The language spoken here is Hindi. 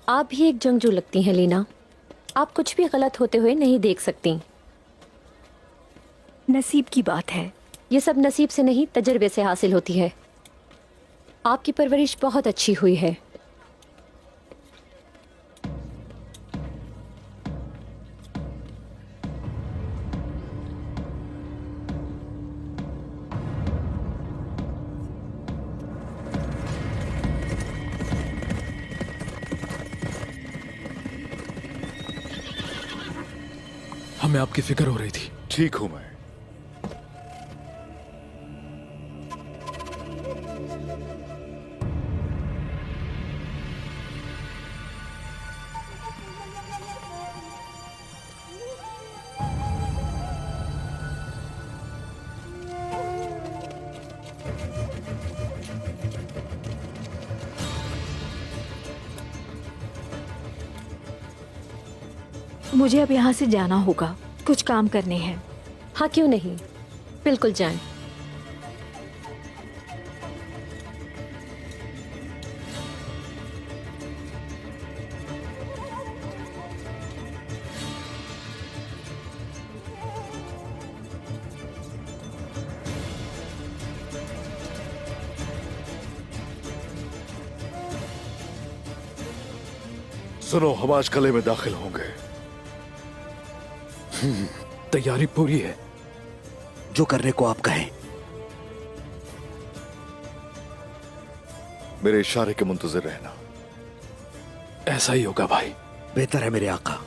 आप भी एक जंगजू लगती हैं लीना। आप कुछ भी गलत होते हुए नहीं देख सकती। नसीब की बात है। ये सब नसीब से नहीं, तजर्बे से हासिल होती है। आपकी परवरिश बहुत अच्छी हुई है। हमें आपकी फिक्र हो रही थी। ठीक हूं मैं। मुझे अब यहाँ से जाना होगा, कुछ काम करने हैं। हाँ, क्यों नहीं, बिल्कुल जाएं। सुनो, हम आज कले में दाखिल होंगे। तैयारी पूरी है। जो करने को आप कहें। मेरे इशारे के मुंतजिर रहना। ऐसा ही होगा भाई। बेहतर है मेरे आका।